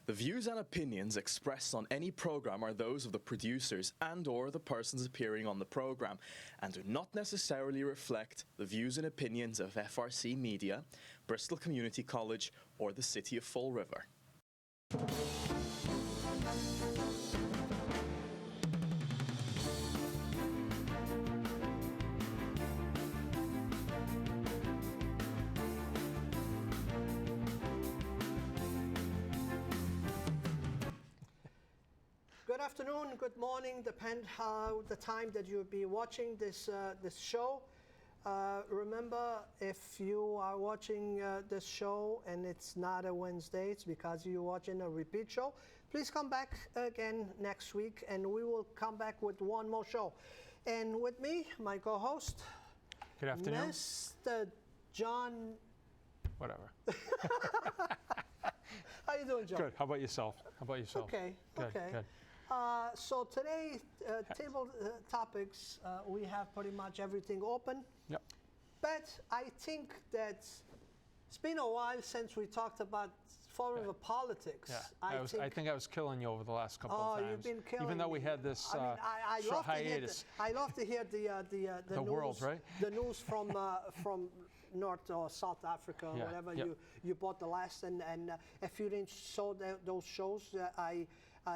The views and opinions expressed on any program are those of the producers and/or the persons appearing on the program, and do not necessarily reflect the views and opinions of FRC Media, Bristol Community College, or the City of Fall River. Good afternoon, good morning, depend how the time that you'll be watching this show. Remember, if you are watching this show and it's not a Wednesday, it's because you're watching a repeat show. Please come back again next week and we will come back with one more show. And with me, my co-host, good afternoon, Mr. John. Whatever. How you doing, John? Good. How about yourself? Okay. Good, okay. Good. So today, table topics, we have pretty much everything open. Yep. But I think that it's been a while since we talked about Fall River politics. Yeah. I think I was killing you over the last couple of times. Oh, you've been killing Even though we me. had this I short hiatus. I love to hear the news, world, right? The news from North or South Africa, or whatever you bought the last. And if you didn't saw those shows,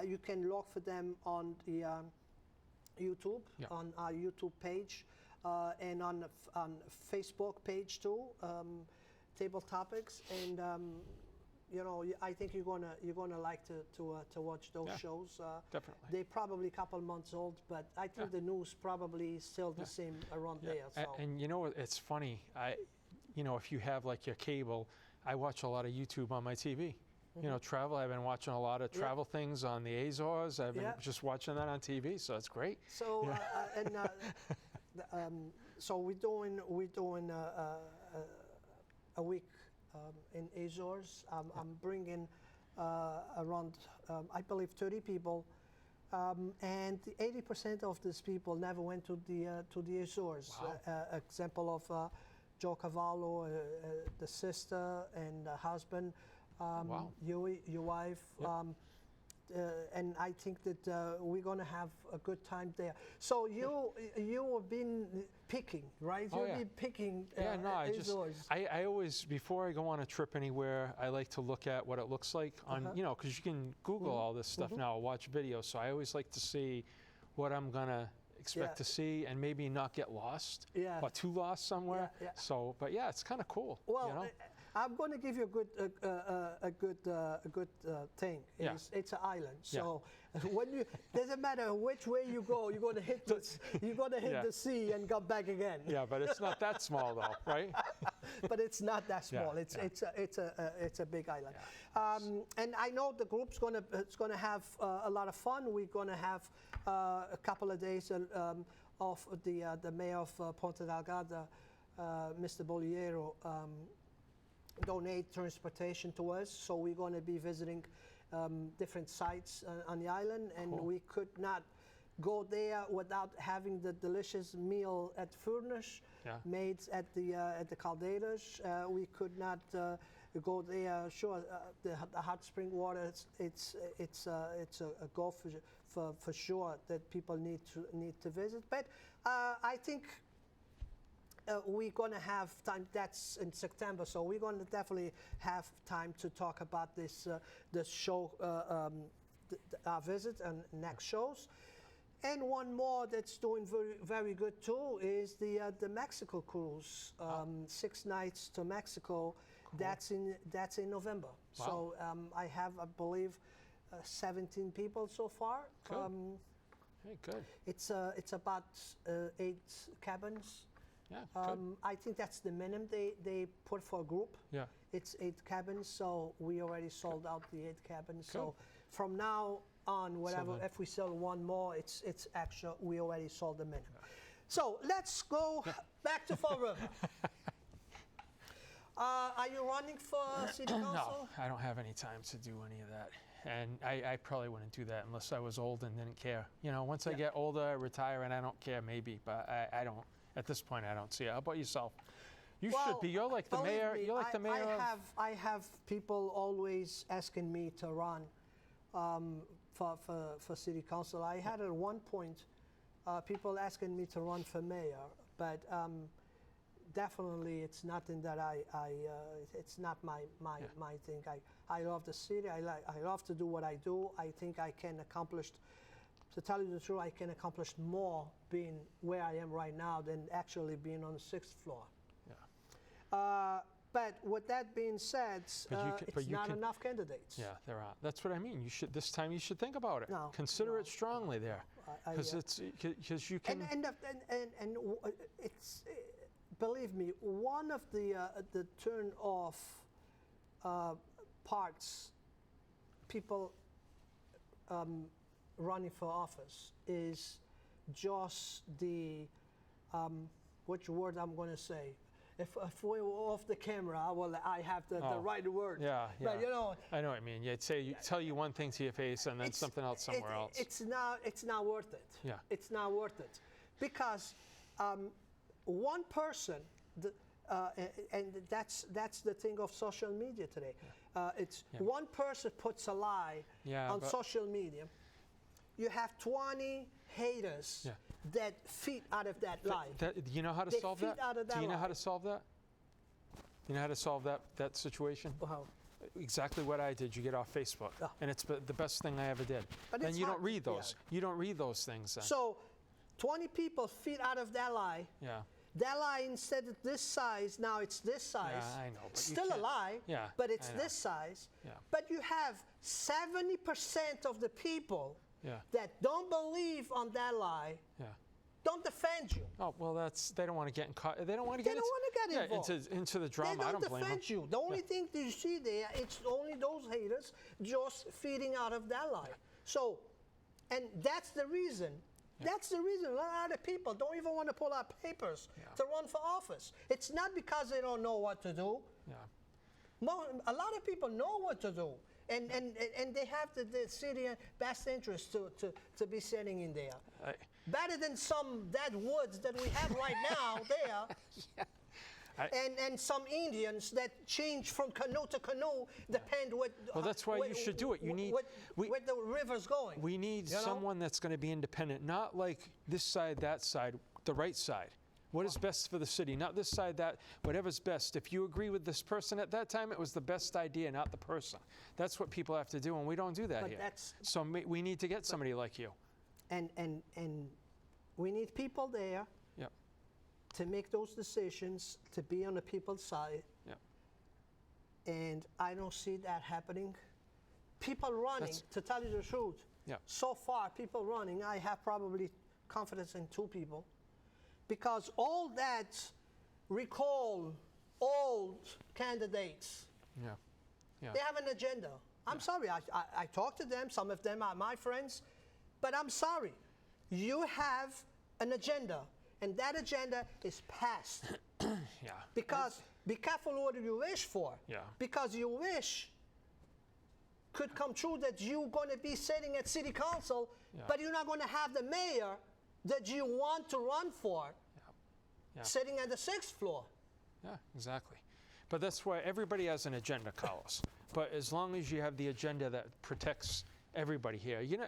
you can look for them on the YouTube, on our YouTube page, and on Facebook page too, Table Topics. And you know, I think you're gonna like to watch those shows. Definitely. They're probably a couple months old, but I think the news probably is still the same around there. So. And you know, it's funny. You know, if you have like your cable, I watch a lot of YouTube on my TV. You know, travel. I've been watching a lot of travel things on the Azores. I've been just watching that on TV, so it's great. So so we're doing a week in Azores. I'm bringing around I believe 30 people, and 80% of these people never went to the Azores. Wow. Example of Joe Cavallo, the sister and the husband. Wow. Your wife, and I think that we're going to have a good time there. So you have been picking, right? Oh, You've been picking. I always, before I go on a trip anywhere, I like to look at what it looks like on, you know, because you can Google all this stuff now, watch videos. So I always like to see what I'm gonna expect to see, and maybe not get lost or too lost somewhere. So, but yeah, it's kind of cool. Well, you know? I'm going to give you a good thing. It's an island, so when you doesn't matter which way you go, you're going to hit the sea and come back again. Yeah, but it's not that small though, right? But it's not that small. It's a big island, and I know the group's gonna have a lot of fun. We're gonna have a couple of days of the mayor of Ponte Delgado, Mr. Bolliero. Donate transportation to us, so we're going to be visiting different sites on the island, and we could not go there without having the delicious meal at Furnish made at the Calderas. We could not go there. Sure, the hot spring water it's a go for sure that people need to visit. But I think. We're going to have time. That's in September, so we're going to definitely have time to talk about this show, our visit and next shows. And one more that's doing very, very good too is the Mexico cruise. 6 nights to Mexico. Cool. That's in November. Wow. So I have, I believe, 17 people so far. Good. Hey, good. It's about 8 cabins. Yeah, I think that's the minimum they put for a group. Yeah. It's 8 cabins, so we already sold out the 8 cabins. Good. So from now on, whatever, if we sell one more, it's extra. We already sold the minimum. Yeah. So let's go back to Fall River. Are you running for city council? No, I don't have any time to do any of that. And I probably wouldn't do that unless I was old and didn't care. You know, once I get older, I retire and I don't care maybe, but I don't. At this point, I don't see it. How about yourself? You should be. You're like the mayor. You're like the mayor. I have people always asking me to run, for city council. I had at one point people asking me to run for mayor, but definitely it's nothing that it's not my thing. I love the city. I love to do what I do. I think I can accomplish, to tell you the truth, I can accomplish more being where I am right now than actually being on the 6th floor. Yeah. But with that being said, it's not enough candidates. Yeah, there are. That's what I mean. You should, this time you should think about it. No, Consider it strongly there, because you can. And it's, believe me, one of the turn off parts, people running for office, is just the which word I'm going to say. If we were off the camera, well, I have the right word. Yeah, yeah. But, you know, I know what I mean. Yeah, tell you one thing to your face and then something else somewhere else. It's not worth it. Yeah. It's not worth it, because one person, and that's the thing of social media today. One person puts a lie on social media. You have 20 haters that feed out of that lie. You know how to solve that? Do you know how to solve that? You know how to solve that situation? How? Exactly what I did. You get off Facebook, and it's the best thing I ever did. But and you don't read those. Yeah. You don't read those things then. So 20 people feed out of that lie. Yeah. That lie, instead of this size, now it's this size. Yeah, I know. But Still a lie, but it's this size. Yeah. But you have 70% of the people that don't believe on that lie, don't defend you. Oh, well, they don't want to get caught. They don't want to get involved. into the drama. They I don't blame them. defend you. The only thing that you see there, it's only those haters just feeding out of that lie. So, and that's the reason. That's the reason a lot of people don't even want to pull out papers to run for office. It's not because they don't know what to do. Yeah. A lot of people know what to do, and they have the city best interest to be sitting in there. Better than some dead woods that we have right now there. And some Indians that change from canoe to canoe, depend what. Well, that's why you should do it. You need where the river's going. We need someone that's going to be independent, not like this side, that side, the right side. What is best for the city? Not this side, that, whatever's best. If you agree with this person at that time, it was the best idea, not the person. That's what people have to do, and we don't do that here. So we need to get somebody like you. And we need people there to make those decisions, to be on the people's side. And I don't see that happening. People running, to tell you the truth, so far, people running, I have probably confidence in 2 people. Because all that recall old candidates, they have an agenda. I'm sorry, I talk to them, some of them are my friends, but I'm sorry. You have an agenda, and that agenda is past. Because be careful what you wish for. Because your wish could come true that you're going to be sitting at city council, but you're not going to have the mayor that you want to run for sitting at the 6th floor. Yeah, exactly. But that's why everybody has an agenda, Carlos. But as long as you have the agenda that protects everybody here, you know,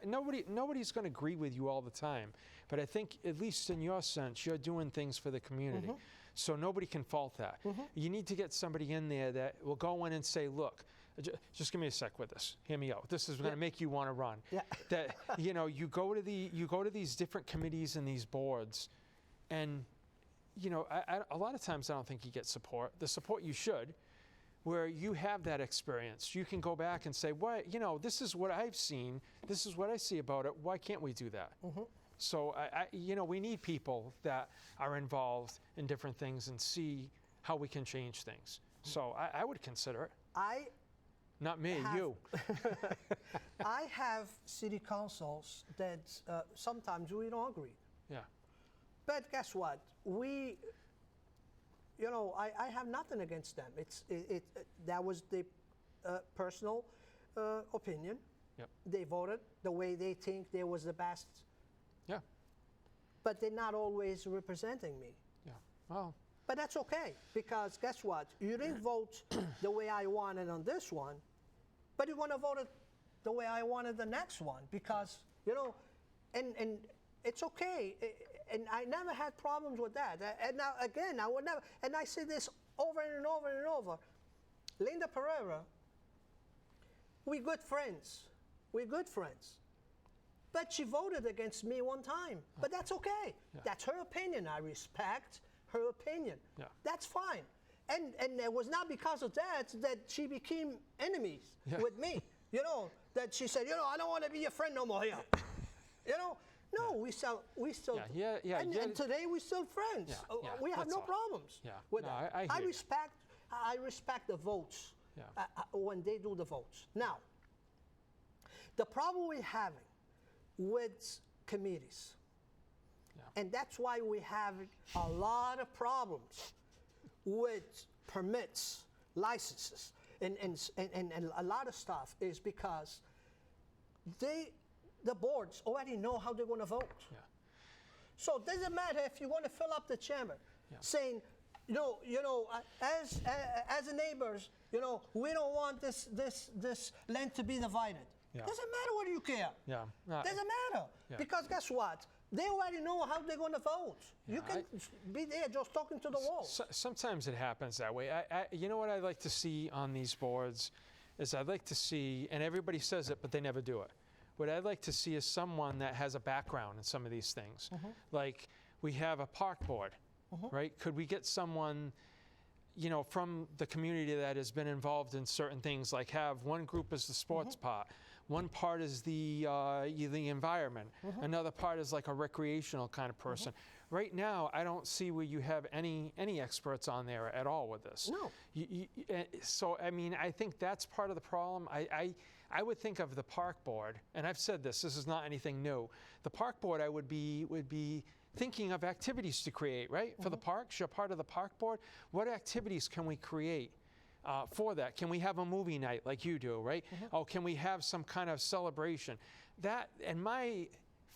nobody's going to agree with you all the time. But I think, at least in your sense, you're doing things for the community. So nobody can fault that. You need to get somebody in there that will go in and say, look, just give me a sec with this. Hear me out. This is going to make you want to run. That, you know, you go to these different committees and these boards, and you know, a lot of times I don't think you get support. The support you should, where you have that experience. You can go back and say, "What? You know, this is what I've seen. This is what I see about it. Why can't we do that?" So, you know, we need people that are involved in different things and see how we can change things. So I would consider it. Not me, you. I have city councils that sometimes we don't agree. But guess what? You know, I have nothing against them. That was the personal opinion. They voted the way they think there was the best. But they're not always representing me. Well. But that's okay, because guess what? You didn't vote the way I wanted on this one, but you're going to vote it the way I wanted the next one because, you know, and it's okay. And I never had problems with that. And now, again, I would never, and I say this over and over and over. Linda Pereira, we're good friends. We're good friends. But she voted against me one time. But that's okay. Yeah. That's her opinion. I respect her opinion. Yeah. That's fine. And it was not because of that she became enemies with me. You know, that she said, you know, I don't want to be your friend no more here. You know, no, we still, and today we're still friends. We have no problems with that. I respect the votes when they do the votes. Now, the problem we're having with committees, and that's why we have a lot of problems with permits, licenses, and a lot of stuff is because the boards already know how they're going to vote. So it doesn't matter if you want to fill up the chamber, saying, you know, as the neighbors, you know, we don't want this land to be divided. Doesn't matter whether you care. Doesn't matter because guess what? They already know how they're going to vote. You can be there just talking to the wall. Sometimes it happens that way. You know what I'd like to see on these boards is I'd like to see, and everybody says it, but they never do it. What I'd like to see is someone that has a background in some of these things. Like we have a park board, right? Could we get someone, you know, from the community that has been involved in certain things, like have one group is the sports part, one part is the environment, another part is like a recreational kind of person. Right now, I don't see where you have any experts on there at all with this. No. So, I mean, I think that's part of the problem. I would think of the park board, and I've said this is not anything new. The park board, I would be thinking of activities to create, right? For the parks, you're part of the park board. What activities can we create for that? Can we have a movie night like you do, right? Oh, can we have some kind of celebration? That, and my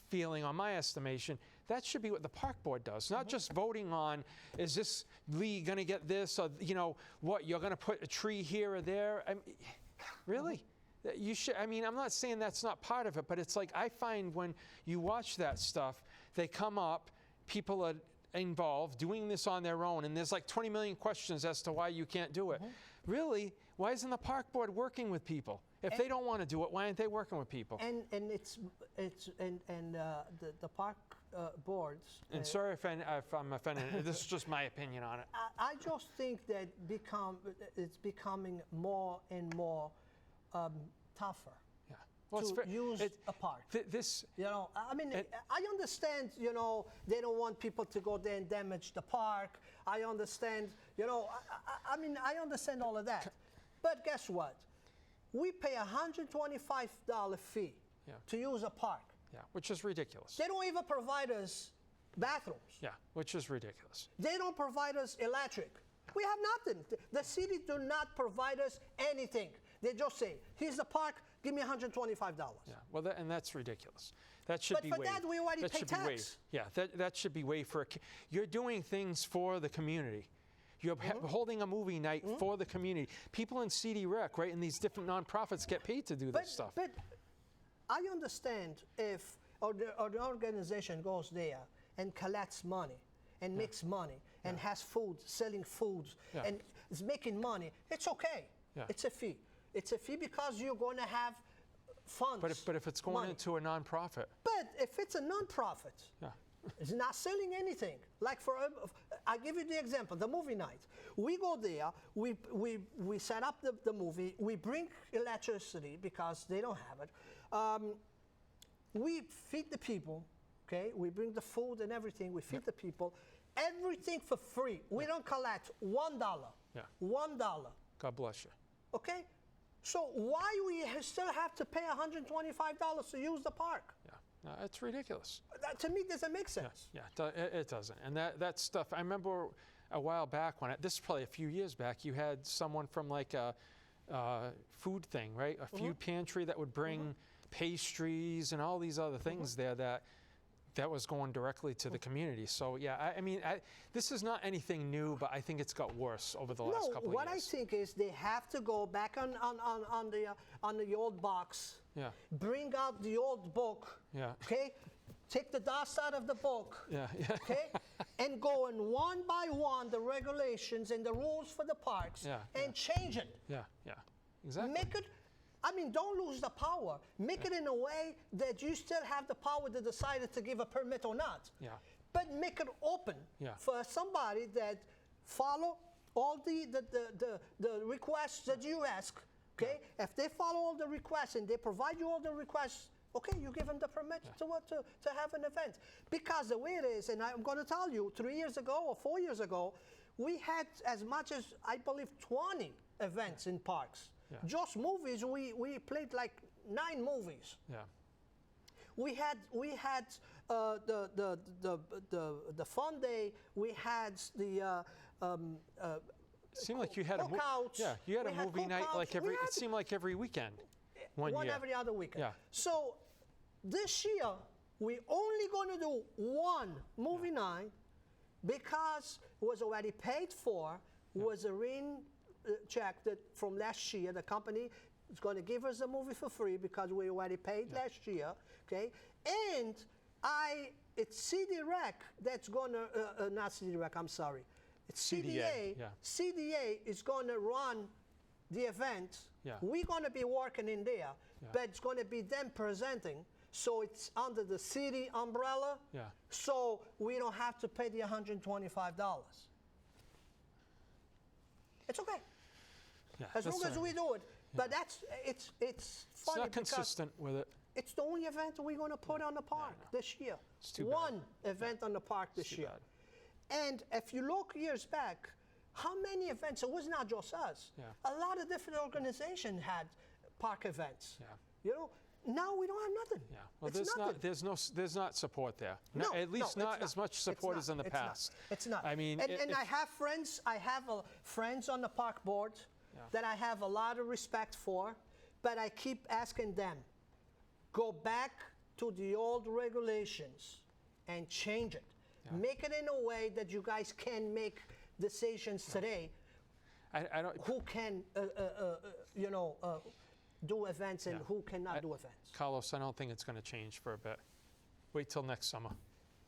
feeling, on my estimation, that should be what the park board does, not just voting on, is this league going to get this, or, you know, what, you're going to put a tree here or there? I mean, really? You should, I mean, I'm not saying that's not part of it, but it's like I find when you watch that stuff, they come up, people are involved doing this on their own, and there's like 20 million questions as to why you can't do it. Really, why isn't the park board working with people? If they don't want to do it, why aren't they working with people? And the park boards. And sorry if I'm offending. This is just my opinion on it. I just think that it's becoming more and more tougher. Well, to use a park. You know, I mean, I understand, you know, they don't want people to go there and damage the park. I understand, you know, I mean, I understand all of that. But guess what? We pay a $125 fee to use a park. Which is ridiculous. They don't even provide us bathrooms. Which is ridiculous. They don't provide us electric. We have nothing. The city do not provide us anything. They just say, here's the park, give me $125. Well, and that's ridiculous. That should be waived. But for that, we already pay tax. That should be waived for, you're doing things for the community. You're holding a movie night for the community. People in CD Rec, right, and these different nonprofits get paid to do this stuff. But I understand if an organization goes there and collects money and makes money and has food, selling foods, and is making money, it's okay. It's a fee. It's a fee because you're going to have funds. But if it's going into a nonprofit. But if it's a nonprofit, it's not selling anything. Like I give you the example, the movie night. We go there, we set up the movie, we bring electricity because they don't have it. We feed the people, okay? We bring the food and everything, we feed the people. Everything for free. We don't collect $1. $1. God bless you. Okay? So why we still have to pay $125 to use the park? No, it's ridiculous. That, to me, doesn't make sense. It doesn't. And that stuff, I remember a while back this is probably a few years back, you had someone from like a food thing, right? A food pantry that would bring pastries and all these other things there that that was going directly to the community. So yeah, I mean, this is not anything new, but I think it's got worse over the last couple of years. What I think is they have to go back on the old box. Yeah. Bring out the old book. Yeah. Okay. Take the dust out of the book. Yeah. Okay. And go in one by one the regulations and the rules for the parks. Yeah, and change it. Yeah. Yeah. Exactly. Make it. I mean, don't lose the power. Make it in a way that you still have the power to decide to give a permit or not. Yeah. But make it open for somebody that follow all the requests that you ask. Okay. Yeah. If they follow all the requests and they provide you all the requests, okay, you give them the permit to have an event. Because the way it is, and I'm going to tell you, 3 years ago or 4 years ago, we had as much as, I believe, 20 events in parks. Yeah. Just movies, we played like 9 movies. Yeah. We had the fun day. We had the seemed like you had cookouts. You had a movie night like every. It seemed like every weekend. One year. Every other weekend. Yeah. So this year we're only going to do one movie night because it was already paid for. Was a rain check that from last year. The company is going to give us the movie for free because we already paid last year. Okay, and it's CD Rec that's going to not CD Rec. I'm sorry, it's CDA. Yeah. CDA is going to run the event. Yeah. We're going to be working in there, but it's going to be them presenting. So it's under the city umbrella. Yeah. So we don't have to pay the $125. It's okay. Yeah, as long as we do it. But it's funny. It's not consistent with it. It's the only event we're going to put on the park this year. It's too One event on the park this year. And if you look years back, how many events? It was not just us. Yeah. A lot of different organizations had park events. Yeah. You know, now we don't have nothing. Yeah. Well, it's there's not support there. No, at least not as much support as in the it's past. It's not. I mean, and I have friends. I have friends on the park board that I have a lot of respect for, but I keep asking them, go back to the old regulations and change it. Yeah. Make it in a way that you guys can make decisions today. I don't. Who can, do events and who cannot do events? Carlos, I don't think it's going to change for a bit. Wait till next summer.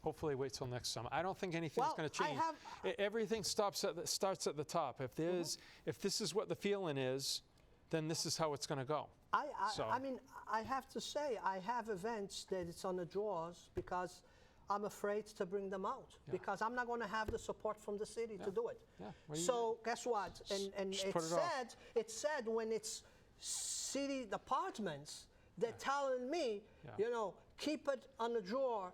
Hopefully, wait till next summer. I don't think anything's going to change. Everything starts at the top. If if this is what the feeling is, then this is how it's going to go. I mean, I have to say, I have events that it's on the drawers because I'm afraid to bring them out because I'm not going to have the support from the city to do it. Yeah. So guess what? And it's sad when it's city departments that telling me, keep it on the drawer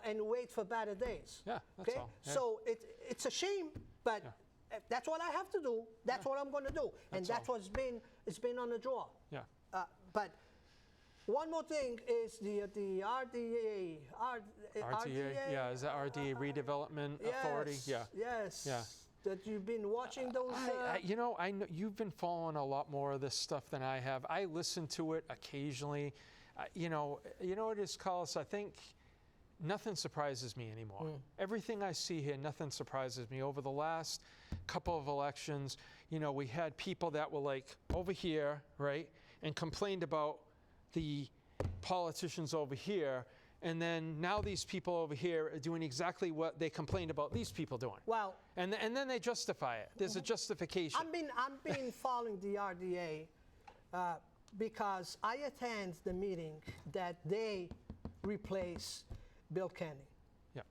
and wait for better days. Yeah, that's all. Yeah. So it's a shame, but that's what I have to do. That's what I'm going to do, and that's what's been on the drawer. Yeah. But one more thing is the RDA. RDA. Yeah, is that RDA Redevelopment Authority? Yeah. Yes. Yeah. That you've been watching those. I know you've been following a lot more of this stuff than I have. I listen to it occasionally. You know what it is, Carlos? I think nothing surprises me anymore. Everything I see here, nothing surprises me. Over the last couple of elections, we had people that were like over here, right, and complained about the politicians over here. And then now these people over here are doing exactly what they complained about these people doing. Well, and then they justify it. There's a justification. I've been following the RDA because I attend the meeting that they replace Bill Kenny. Yeah.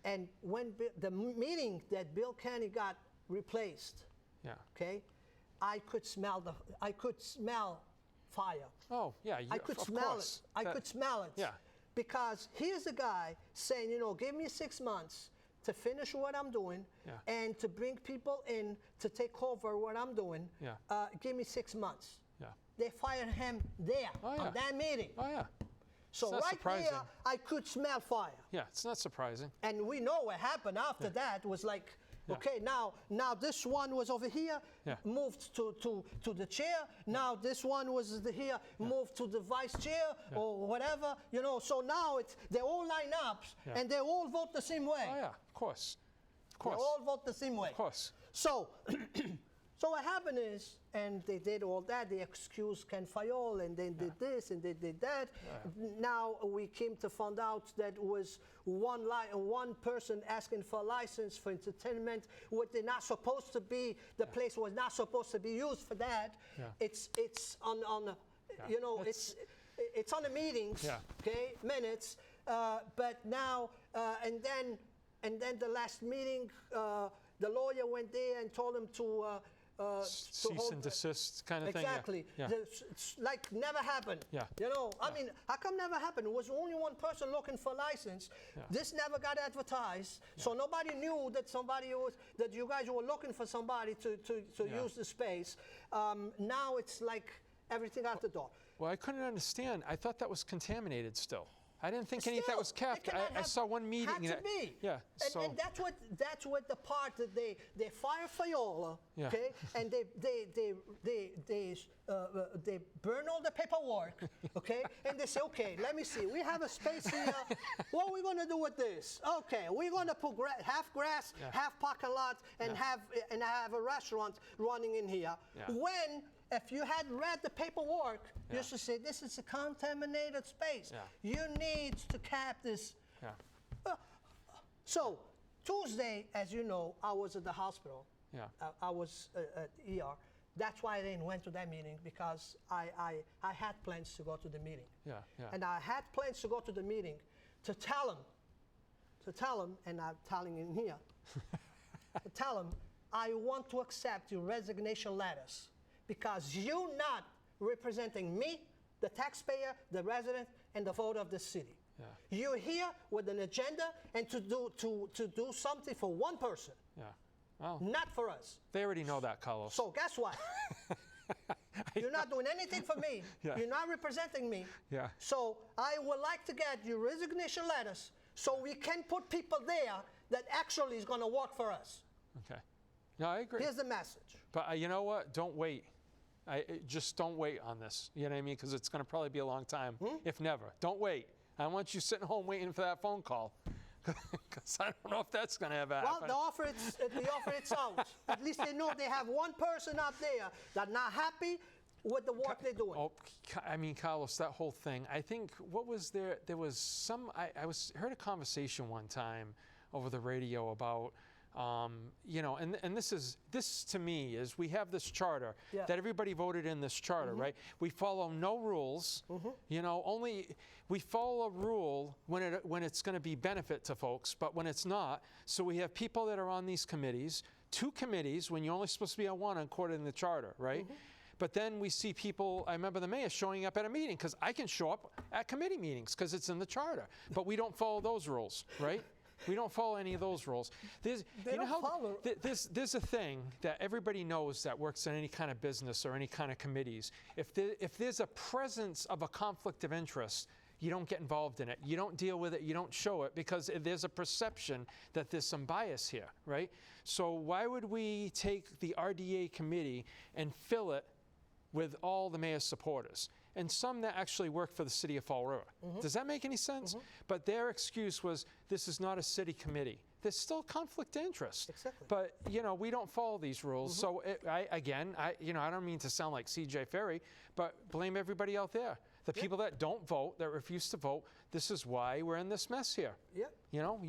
And when the meeting that Bill Kenny got replaced, okay, I could smell fire. Oh, yeah, I could smell it. I could smell it. Yeah. Because here's a guy saying, give me 6 months to finish what I'm doing and to bring people in to take over what I'm doing. Yeah. Give me 6 months. Yeah. They fired him there on that meeting. Oh, yeah. So right there, I could smell fire. Yeah, it's not surprising. And we know what happened after that was like, Okay, now this one was over here, moved to the chair. Now this one was here, moved to the vice chair or whatever, you know. So now they all line up and they all vote the same way. Oh yeah, of course. Of course. They all vote the same way. Of course. So so what happened is, and they did all that, they excused Ken Fayol, and they did this, and they did that. Now we came to find out that it was one person asking for a license for entertainment, what they're not supposed to be, the place was not supposed to be used for that. It's on you know, it's on the meetings, okay, minutes, but now, and then the last meeting, the lawyer went there and told him to cease and desist kind of thing. Exactly. It's like never happened. You know, I mean, how come never happened? It was only one person looking for a license. This never got advertised, so nobody knew that that you guys were looking for somebody to use the space. Now it's like everything out the door. Well, I couldn't understand. I thought that was contaminated still. I didn't think any of that was kept. I saw one meeting. Had to be. Yeah. And that's what the part that they fire Fayola, okay, and they burn all the paperwork, okay, and they say, okay, let me see, we have a space here. What are we going to do with this? Okay, we're going to put half grass, half parking lot, and have a restaurant running in here. When if you had read the paperwork, you should say, this is a contaminated space. You need to cap this. So Tuesday, as you know, I was at the hospital. I was at ER. That's why I didn't went to that meeting, because I had plans to go to the meeting. And I had plans to go to the meeting to tell him, and I'm telling him here, to tell him, I want to accept your resignation letters, because you're not representing me, the taxpayer, the resident, and the voter of the city. You're here with an agenda and to do something for one person, well, not for us. They already know that, Carlos. So guess what? You're not doing anything for me. You're not representing me. So I would like to get your resignation letters so we can put people there that actually is going to work for us. Okay. No, I agree. Here's the message. But you know what? Don't wait. Just don't wait on this. You know what I mean? Because it's going to probably be a long time, if never. Don't wait. I want you sitting home waiting for that phone call, because I don't know if that's going to ever happen. Well, the offer it's out. At least they know they have one person out there that's not happy with the work they're doing. Oh, I mean, Carlos, that whole thing. I think what was there? There was some. I heard a conversation one time over the radio about. You know, and this to me is, we have this charter that everybody voted in this charter, right? We follow no rules. You know, only we follow a rule when it's going to be benefit to folks, but when it's not. So we have people that are on these committees, 2 committees when you're only supposed to be on 1 according to the charter, right? But then we see people, I remember the mayor showing up at a meeting, because I can show up at committee meetings because it's in the charter, but we don't follow those rules, right? We don't follow any of those rules. There's a thing that everybody knows that works in any kind of business or any kind of committees. If there's a presence of a conflict of interest, you don't get involved in it. You don't deal with it. You don't show it, because there's a perception that there's some bias here, right? So why would we take the RDA committee and fill it with all the mayor's supporters, and some that actually work for the city of Fall River? Does that make any sense? But their excuse was, this is not a city committee. There's still conflict of interest. Exactly. But, you know, we don't follow these rules. So, I don't mean to sound like C.J. Ferry, but blame everybody out there. The people that don't vote, that refuse to vote, this is why we're in this mess here. You know,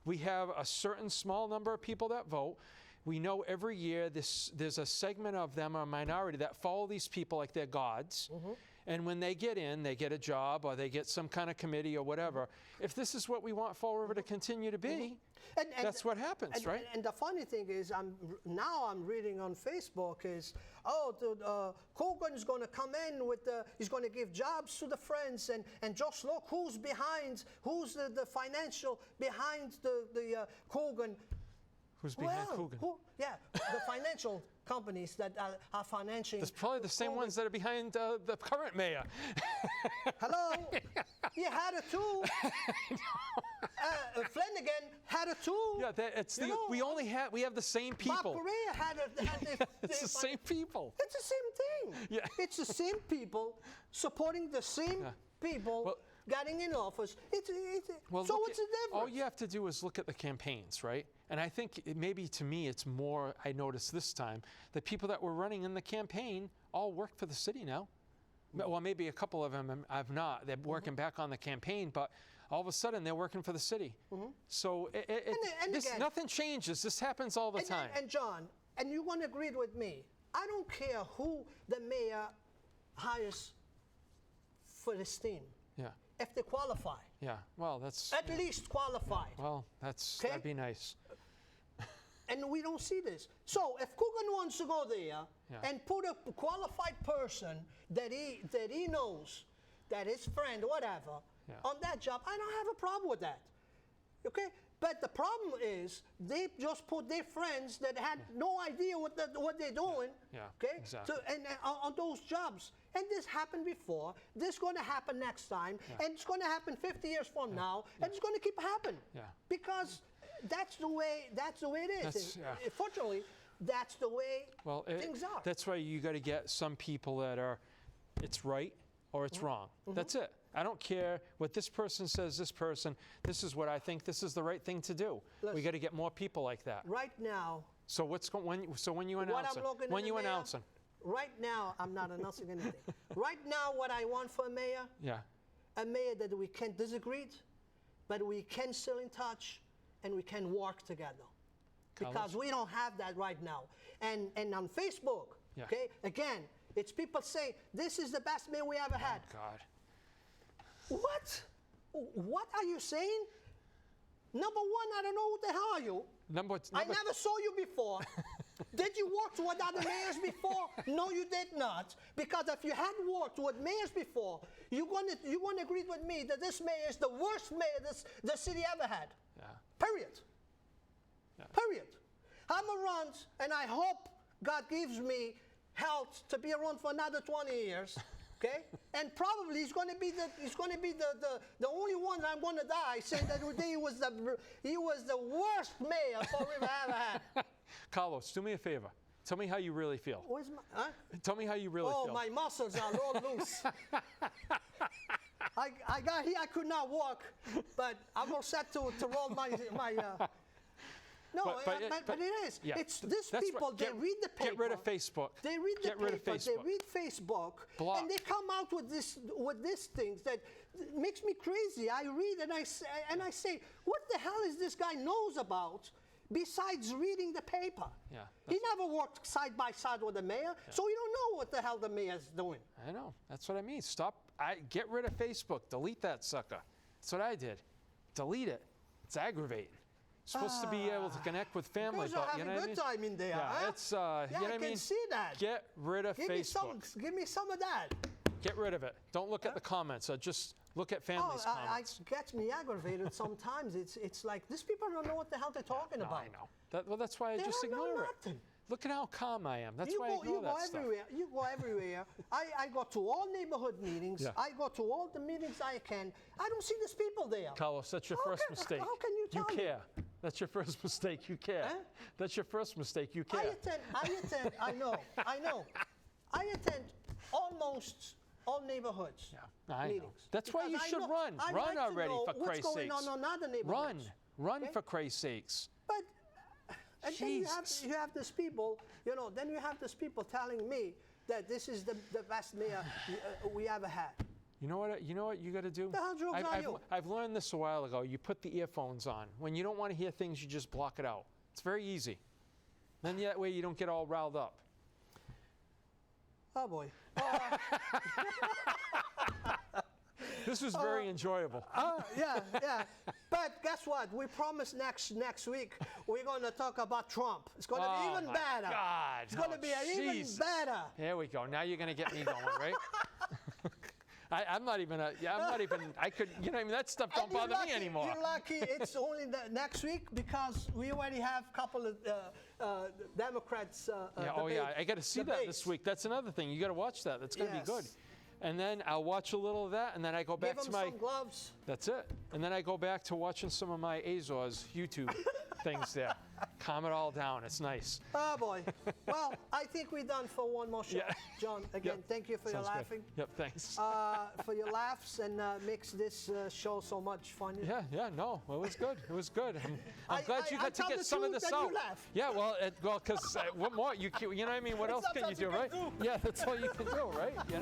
we have a certain small number of people that vote. We know every year there's a segment of them, a minority, that follow these people like they're gods. And when they get in, they get a job or they get some kind of committee or whatever. If this is what we want Fall River to continue to be, that's what happens, right? And the funny thing is, I'm reading on Facebook is, Kogan's going to come in with he's going to give jobs to the Friends, and just look who's the financial behind the Kogan. Who's behind Coogan? Yeah, the financial companies that are financing. It's probably the same ones that are behind the current mayor. Hello? You had it too. Flanagan had it too. Yeah, we have the same people. Bob Correa had it. It's the same people. It's the same thing. Yeah. It's the same people supporting the same people getting in office. So what's the difference? All you have to do is look at the campaigns, right? And I think maybe to me it's more, I noticed this time, the people that were running in the campaign all work for the city now. Well, maybe a couple of them have not. They're working back on the campaign, but all of a sudden they're working for the city. So again, nothing changes. This happens all the time. And John, and you want to agree with me, I don't care who the mayor hires for his team. Yeah. If they qualify. Yeah, well, that's... At least qualified. Yeah, well, that'd be nice. And we don't see this. So if Coogan wants to go there and put a qualified person that he knows, that his friend, whatever, on that job, I don't have a problem with that. Okay? But the problem is they just put their friends that had no idea what they're doing, exactly. On those jobs. And this happened before. This is going to happen next time. And it's going to happen 50 years from now. And it's going to keep happening. Yeah. Because that's the way it is. Fortunately, that's the way things are. That's why you got to get some people that are, it's right or it's wrong. That's it. I don't care what this person says, this is what I think, this is the right thing to do. Listen, we got to get more people like that. Right now. So when you announcing? Right now, I'm not announcing anything. Right now, what I want for a mayor, a mayor that we can disagree, but we can still in touch and we can work together. Because we don't have that right now. And on Facebook, okay, again, it's people say, this is the best mayor we ever had. Oh, God. What? What are you saying? Number one, I don't know who the hell are you. I never saw you before. Did you work with other mayors before? No, you did not. Because if you had worked with mayors before, you're going to agree with me that this mayor is the worst mayor the city ever had. Yeah. Period. Yeah. Period. I'm around, and I hope God gives me health to be around for another 20 years. Okay, and probably he's going to be the only one that I'm going to die saying that he was the worst mayor we've ever had. Carlos, do me a favor. Tell me how you really feel. Tell me how you really feel. Oh, my muscles are all loose. I got here. I could not walk, but I'm all set to roll my. No, but it is. Yeah. It's these people. They read the paper. Get rid of Facebook. They read the paper. They read Facebook, and they come out with these things that makes me crazy. I read and I say, what the hell is this guy knows about besides reading the paper? Yeah. He never worked side by side with the mayor, so he don't know what the hell the mayor's doing. I know. That's what I mean. Get rid of Facebook. Delete that sucker. That's what I did. Delete it. It's aggravating. Supposed to be able to connect with family, but you know what I mean? Good time in there, yeah, huh? It's you know what I mean? Can see that. Get rid of Facebook. Give me some of that. Get rid of it. Don't look at the comments. Just look at family's comments. It gets me aggravated sometimes. It's like these people don't know what the hell they're talking about. I know. That's why I just ignore it. Look at how calm I am. That's why I ignore that stuff. You go everywhere. I go to all neighborhood meetings. I go to all the meetings I can. I don't see these people there. Carlos, that's your first mistake. How can you tell me? You care. That's your first mistake. You care. Huh? That's your first mistake. You care. I attend. I know. I attend almost all neighborhoods. Yeah, I meetings. know. That's why you should run. Run already, for Christ's sakes. What's going on other neighborhoods? Run for Christ's sakes. But and then you have these people, then you have these people telling me that this is the best mayor we ever had. You know what you got to do? The hell drugs are you? I've learned this a while ago. You put the earphones on. When you don't want to hear things, you just block it out. It's very easy. Then that way you don't get all riled up. Oh boy. This was very enjoyable. Yeah. But guess what? We promised next week we're going to talk about Trump. It's going to be even better. God, it's going to be even better. There we go. Now you're going to get me going, right? I'm not even I could, you know, I mean, that stuff don't bother me anymore. You're lucky it's only next week because we already have a couple of Democrats. I got to see that this week. That's another thing. You got to watch that. That's going to be good. And then I'll watch a little of that, and then I go back to my. Give them some gloves. That's it. And then I go back to watching some of my Azores YouTube things there. Calm it all down. It's nice. Oh boy. Well, I think we're done for one more show. Yeah. John, again, thank you for your laughing. Yep, thanks. For your laughs and makes this show so much fun. No, it was good. It was good. I'm glad you got to get some of this out. You laugh. Yeah, well, because what more? You know what I mean? What else can you do, right? Yeah, that's all you can do, right? You know?